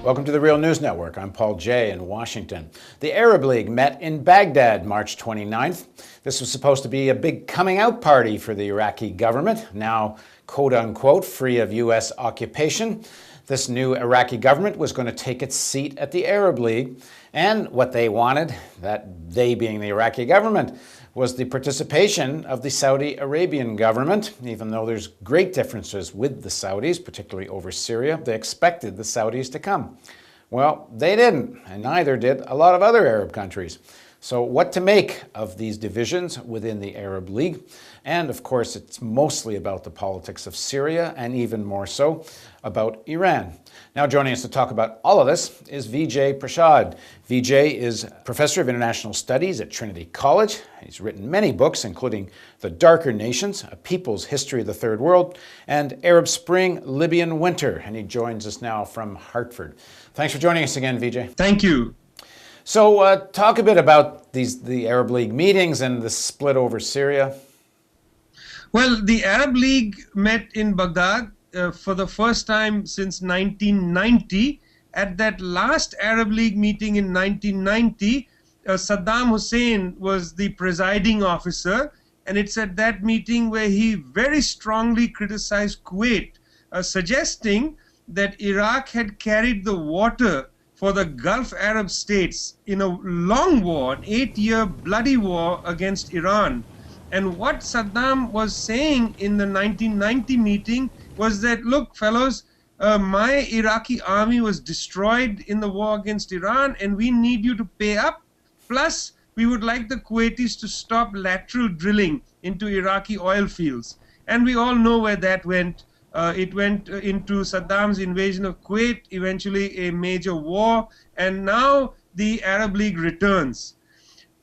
Welcome to the Real News Network. I'm Paul Jay in Washington. The Arab League met in Baghdad March 29th. This was supposed to be a big coming out party for the Iraqi government, now quote-unquote free of U.S. occupation. This new Iraqi government was going to take its seat at the Arab League, and what they wanted, that they being the Iraqi government, was the participation of the Saudi Arabian government. Even though there's great differences with the Saudis, particularly over Syria, they expected the Saudis to come. Well, they didn't, and neither did a lot of other Arab countries. So what to make of these divisions within the Arab League? And of course, it's mostly about the politics of Syria, and even more so about Iran. Now joining us to talk about all of this is Vijay Prashad. Vijay is Professor of International Studies at Trinity College. He's written many books, including The Darker Nations, A People's History of the Third World, and Arab Spring, Libyan Winter. And he joins us now from Hartford. Thanks for joining us again, Vijay. Thank you. So talk a bit about the Arab League meetings and the split over Syria. Well, the Arab League met in Baghdad for the first time since 1990. At that last Arab League meeting in 1990, Saddam Hussein was the presiding officer, and it's at that meeting where he very strongly criticized Kuwait, suggesting that Iraq had carried the water for the Gulf Arab states in a long war, an 8-year bloody war against Iran. And what Saddam was saying in the 1990 meeting was that, look, fellows, my Iraqi army was destroyed in the war against Iran, and we need you to pay up. Plus, we would like the Kuwaitis to stop lateral drilling into Iraqi oil fields. And we all know where that went. It went into Saddam's invasion of Kuwait, eventually a major war, and now the Arab League returns.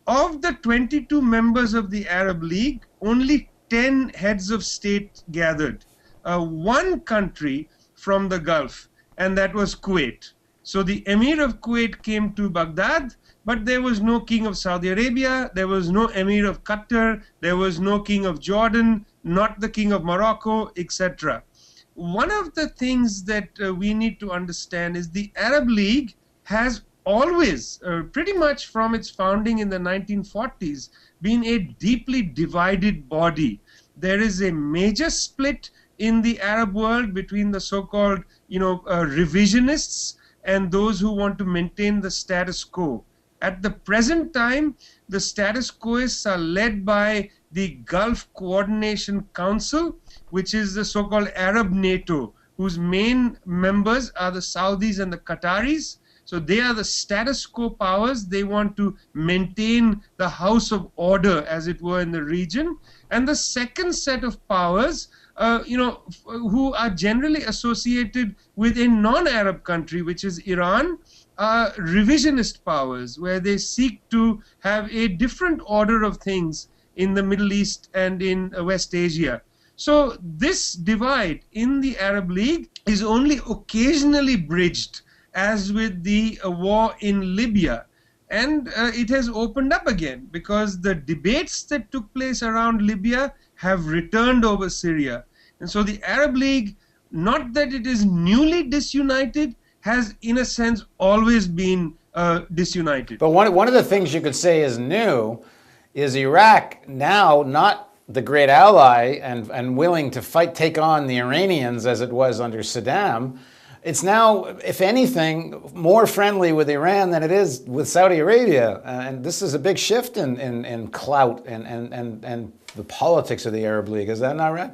Of the 22 members of the Arab League, only 10 heads of state gathered. One country from the Gulf, and that was Kuwait. So the Emir of Kuwait came to Baghdad, but there was no king of Saudi Arabia, there was no Emir of Qatar, there was no king of Jordan, not the king of Morocco, etc. One of the things that we need to understand is the Arab League has always, pretty much from its founding in the 1940s, been a deeply divided body. There is a major split in the Arab world between the so-called, revisionists and those who want to maintain the status quo. At the present time, the status quoists are led by the Gulf Coordination Council, which is the so-called Arab NATO, whose main members are the Saudis and the Qataris. So they are the status quo powers. They want to maintain the house of order, as it were, in the region. And the second set of powers, who are generally associated with a non-Arab country, which is Iran, are revisionist powers, where they seek to have a different order of things in the Middle East and in West Asia. So this divide in the Arab League is only occasionally bridged, as with the war in Libya. And it has opened up again because the debates that took place around Libya have returned over Syria. And so the Arab League, not that it is newly disunited, has in a sense always been disunited. But one of the things you could say is new is Iraq now not the great ally and willing to take on the Iranians as it was under Saddam. It's now, if anything, more friendly with Iran than it is with Saudi Arabia. And this is a big shift in clout and the politics of the Arab League. Is that not right?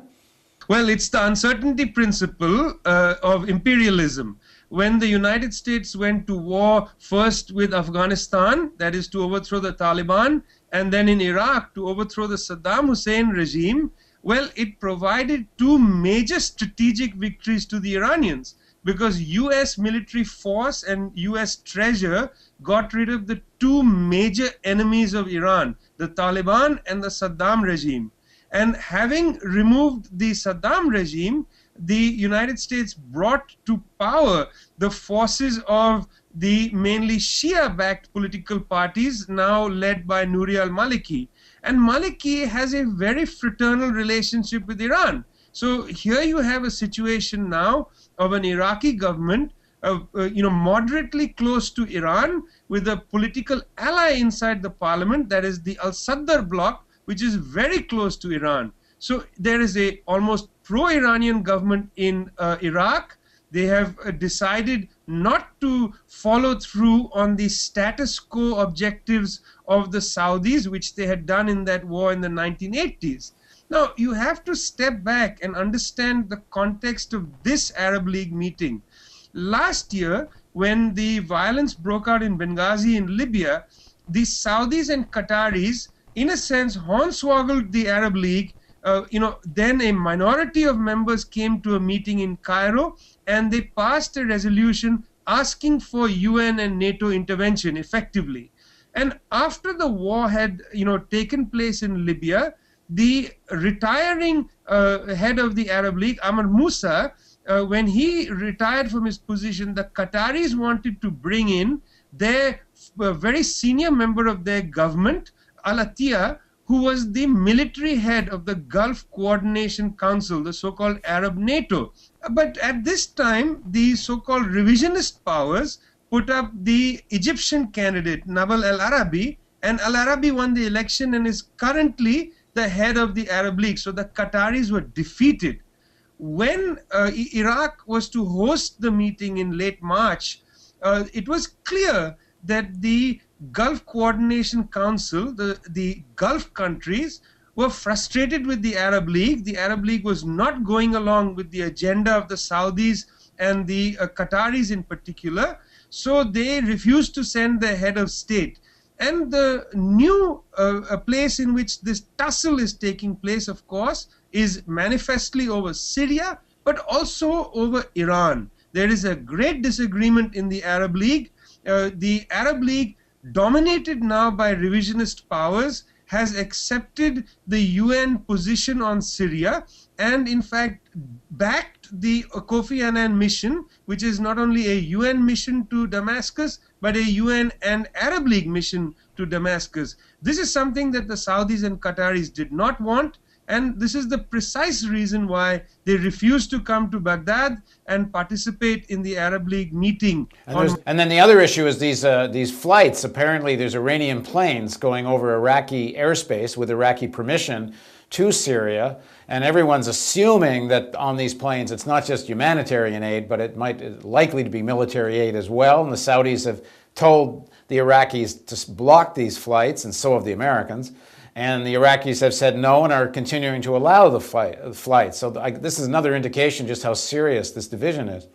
Well, it's the uncertainty principle of imperialism. When the United States went to war first with Afghanistan, that is to overthrow the Taliban, and then in Iraq to overthrow the Saddam Hussein regime, well, it provided two major strategic victories to the Iranians, because US military force and US treasure got rid of the two major enemies of Iran, the Taliban and the Saddam regime. And having removed the Saddam regime, the United States brought to power the forces of the mainly Shia-backed political parties, now led by Nouri al-Maliki. And Maliki has a very fraternal relationship with Iran. So here you have a situation now of an Iraqi government moderately close to Iran, with a political ally inside the parliament, that is the Al-Sadr bloc, which is very close to Iran. So there is a almost pro-Iranian government in Iraq. They have decided not to follow through on the status quo objectives of the Saudis, which they had done in that war in the 1980s. Now, you have to step back and understand the context of this Arab League meeting. Last year, when the violence broke out in Benghazi in Libya, the Saudis and Qataris, in a sense, hornswoggled the Arab League. Then a minority of members came to a meeting in Cairo, and they passed a resolution asking for UN and NATO intervention effectively. And after the war had taken place in Libya, the retiring head of the Arab League, Amr Moussa, when he retired from his position, the Qataris wanted to bring in their very senior member of their government, Al Attiyah, who was the military head of the Gulf Coordination Council, the so-called Arab NATO. But at this time, the so-called revisionist powers put up the Egyptian candidate, Nabil al-Arabi, and al-Arabi won the election and is currently the head of the Arab League. So the Qataris were defeated. When Iraq was to host the meeting in late March, it was clear that the Gulf Coordination Council, the Gulf countries, were frustrated with the Arab League. The Arab League was not going along with the agenda of the Saudis and the Qataris in particular, so they refused to send their head of state. And the new place in which this tussle is taking place, of course, is manifestly over Syria, but also over Iran. There is a great disagreement in the Arab League. The Arab League, dominated now by revisionist powers, has accepted the UN position on Syria and in fact backed the Kofi Annan mission, which is not only a UN mission to Damascus, but a UN and Arab League mission to Damascus. This is something that the Saudis and Qataris did not want, and this is the precise reason why they refused to come to Baghdad and participate in the Arab League meeting. And then the other issue is these flights. Apparently there's Iranian planes going over Iraqi airspace with Iraqi permission to Syria, and everyone's assuming that on these planes it's not just humanitarian aid, but it's likely to be military aid as well. And the Saudis have told the Iraqis to block these flights, and so have the Americans. And the Iraqis have said no and are continuing to allow the flight. So this is another indication just how serious this division is.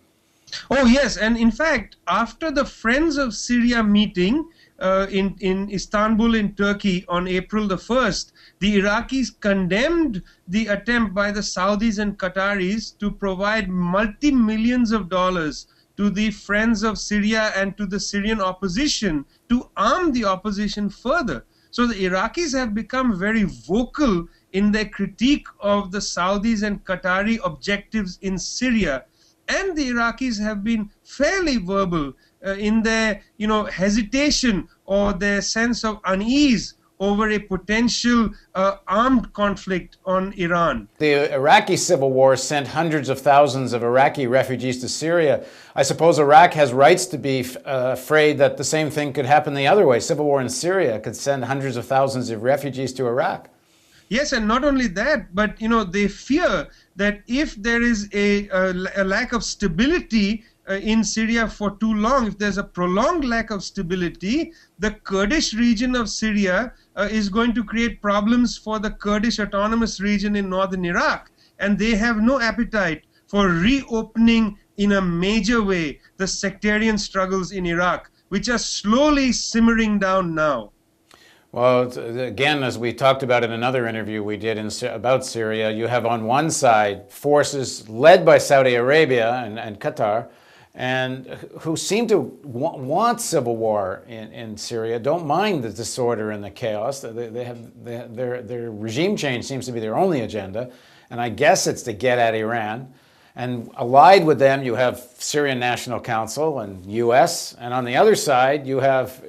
Oh, yes. And in fact, after the Friends of Syria meeting in Istanbul in Turkey on April the 1st, the Iraqis condemned the attempt by the Saudis and Qataris to provide multi-millions of dollars to the Friends of Syria and to the Syrian opposition to arm the opposition further. So the Iraqis have become very vocal in their critique of the Saudis and Qatari objectives in Syria. And the Iraqis have been fairly verbal in their hesitation or their sense of unease over a potential armed conflict on Iran. The Iraqi civil war sent hundreds of thousands of Iraqi refugees to Syria. I suppose Iraq has rights to be afraid that the same thing could happen the other way. Civil war in Syria could send hundreds of thousands of refugees to Iraq. Yes, and not only that, but they fear that if there is a lack of stability in Syria for too long, if there's a prolonged lack of stability, the Kurdish region of Syria is going to create problems for the Kurdish autonomous region in northern Iraq. And they have no appetite for reopening in a major way the sectarian struggles in Iraq, which are slowly simmering down now. Well, again, as we talked about in another interview we did about Syria, you have on one side forces led by Saudi Arabia and Qatar, and who seem to want civil war in Syria, don't mind the disorder and the chaos. Their regime change seems to be their only agenda, and I guess it's to get at Iran. And allied with them, you have Syrian National Council and U.S., and on the other side, you have,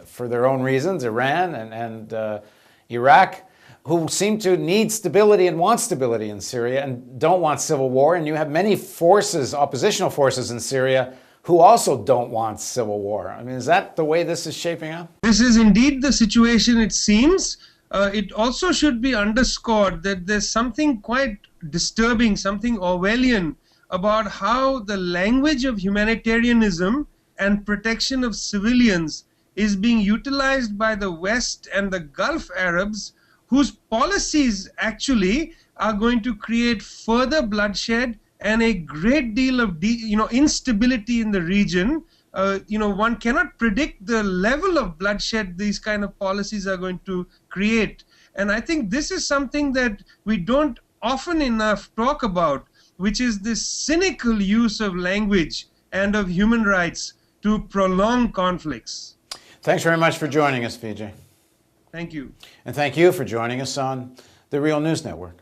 for their own reasons, Iran and Iraq, who seem to need stability and want stability in Syria and don't want civil war. And you have many forces, oppositional forces in Syria, who also don't want civil war. I mean, is that the way this is shaping up? This is indeed the situation, it seems. It also should be underscored that there's something quite disturbing, something Orwellian about how the language of humanitarianism and protection of civilians is being utilized by the West and the Gulf Arabs, whose policies actually are going to create further bloodshed and a great deal of instability in the region. One cannot predict the level of bloodshed these kind of policies are going to create. And I think this is something that we don't often enough talk about, which is this cynical use of language and of human rights to prolong conflicts. Thanks very much for joining us, Vijay. Thank you. And thank you for joining us on the Real News Network.